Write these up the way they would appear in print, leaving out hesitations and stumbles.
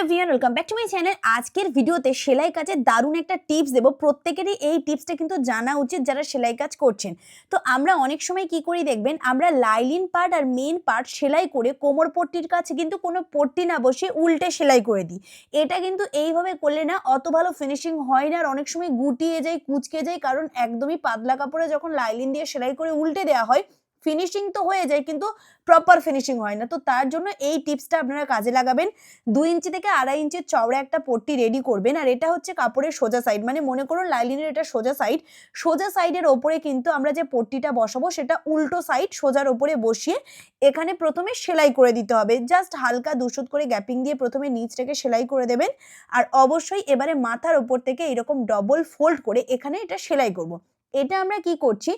Everyone, welcome back to my channel. আজকের ভিডিওতে সেলাই কাজের দারুণ একটা টিপস দেবো। প্রত্যেকেরই এই টিপসটা কিন্তু জানা উচিত যারা সেলাই কাজ করছেন। তো আমরা অনেক সময় কি করি দেখবেন, আমরা লাইলিন পার্ট আর মেন পার্ট সেলাই করে কোমর পট্টির কাছে কিন্তু কোনো পট্টি না বসিয়ে উল্টে সেলাই করে দিই। এটা কিন্তু এইভাবে করলে না অত ভালো ফিনিশিং হয় না, আর অনেক সময় গুটিয়ে যায়, কুঁচকে যায়, কারণ একদমই পাতলা কাপড়ে যখন লাইলিন দিয়ে সেলাই করে উল্টে দেওয়া হয়, ফিনিশিং তো হয়ে যায় কিন্তু প্রপার ফিনিশিং হয় না। তো তার জন্য এই টিপসটা আপনারা কাজে লাগাবেন। 2 ইঞ্চি থেকে 2.5 ইঞ্চির চওড়া একটা পট্টি রেডি করবেন, আর এটা হচ্ছে কাপড়ের সোজা সাইড, মানে মনে করুন লাইলিনের এটা সোজা সাইড। সোজা সাইডের ওপরে কিন্তু আমরা যে পট্টিটা বসাবো সেটা উল্টো সাইড সোজার ওপরে বসিয়ে এখানে প্রথমে সেলাই করে দিতে হবে। জাস্ট হালকা 2 সুত করে গ্যাপিং দিয়ে প্রথমে নিচটাকে সেলাই করে দেবেন, আর অবশ্যই এবারে মাথার ওপর থেকে এরকম ডবল ফোল্ড করে এখানে এটা সেলাই করব। এটা আমরা কি করছি,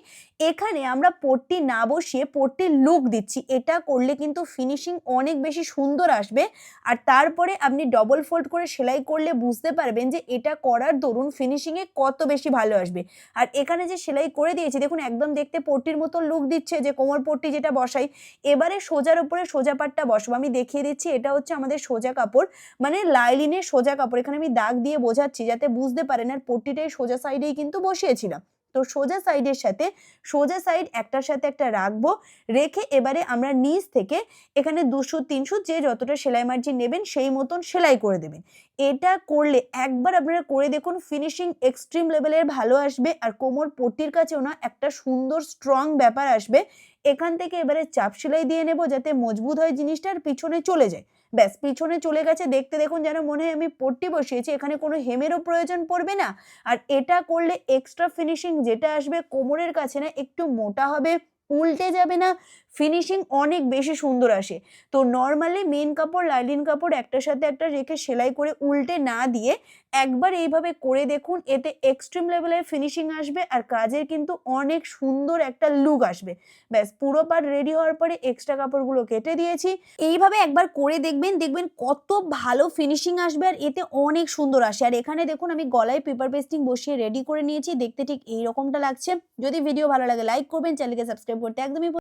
এখানে আমরা পট্টি না বসিয়ে পট্টির লুক দিচ্ছি। এটা করলে কিন্তু ফিনিশিং অনেক বেশি সুন্দর আসবে, আর তারপরে আপনি ডবল ফোল্ড করে সেলাই করলে বুঝতে পারবেন যে এটা করার দরুন ফিনিশিংয়ে কত বেশি ভালো আসবে। আর এখানে যে সেলাই করে দিয়েছি দেখুন, একদম দেখতে পট্টির মতো লুক দিচ্ছে, যে কোমর পট্টি যেটা বসাই। এবারে সোজার উপরে সোজা পাটটা বসাবো। আমি দেখিয়ে দিচ্ছি, এটা হচ্ছে আমাদের সোজা কাপড়, মানে লাইলিনের সোজা কাপড়। এখানে আমি দাগ দিয়ে বোঝাচ্ছি যাতে বুঝতে পারেন, আর পট্টিটাই সোজা সাইডেই কিন্তু বসিয়েছিলাম। তো সোজা সাইডের সাথে সোজা সাইড একটার সাথে একটা রাখবো, রেখে এবারে আমরা নিচ থেকে এখানে 2 সুত 3 সুত যে যতটা সেলাই মার্জিন নেবেন সেই মতন সেলাই করে দেবেন। এটা করলে একবার আপনারা করে দেখুন, ফিনিশিং এক্সট্রিম লেভেলের ভালো আসবে, আর কোমর পট্টির কাছেও না একটা সুন্দর স্ট্রং ব্যাপার আসবে। এখান থেকে এবারে চাপ সেলাই দিয়ে নেব যাতে মজবুত হয় জিনিসটা আর পিছনে চলে যায়। ব্যাস, পিছনে চলে গেছে, দেখতে দেখুন যেন মনে হয় আমি পট্টি বসিয়েছি। এখানে কোনো হেমেরও প্রয়োজন পড়বে না। আর এটা করলে এক্সট্রা ফিনিশিং যেটা আসবে, কোমরের কাছে না একটু মোটা হবে, উল্টে যাবে না, ফিনিশিং অনেক বেশি সুন্দর আসে। তো নরমালি মেন কাপড়, লাইলিন কাপড় একটার সাথে একটা রেখে সেলাই করে উল্টে না দিয়ে একবার এইভাবে করে দেখুন, এতে এক্সট্রিম লেভেলের ফিনিশিং আসবে, আর কাজের কিন্তু অনেক সুন্দর একটা লুক আসবে। ব্যাস, পুরো পার্ট রেডি হওয়ার পরে এক্সট্রা কাপড়গুলো কেটে দিয়েছি। এইভাবে একবার করে দেখবেন, দেখবেন কত ভালো ফিনিশিং আসবে, আর এতে অনেক সুন্দর আসে। আর এখানে দেখুন আমি গলায় পেপার পেস্টিং বসিয়ে রেডি করে নিয়েছি, দেখতে ঠিক এইরকমটা লাগছে। যদি ভিডিও ভালো লাগে লাইক করবেন, চ্যানেলকে সাবস্ক্রাইব করতে একদমই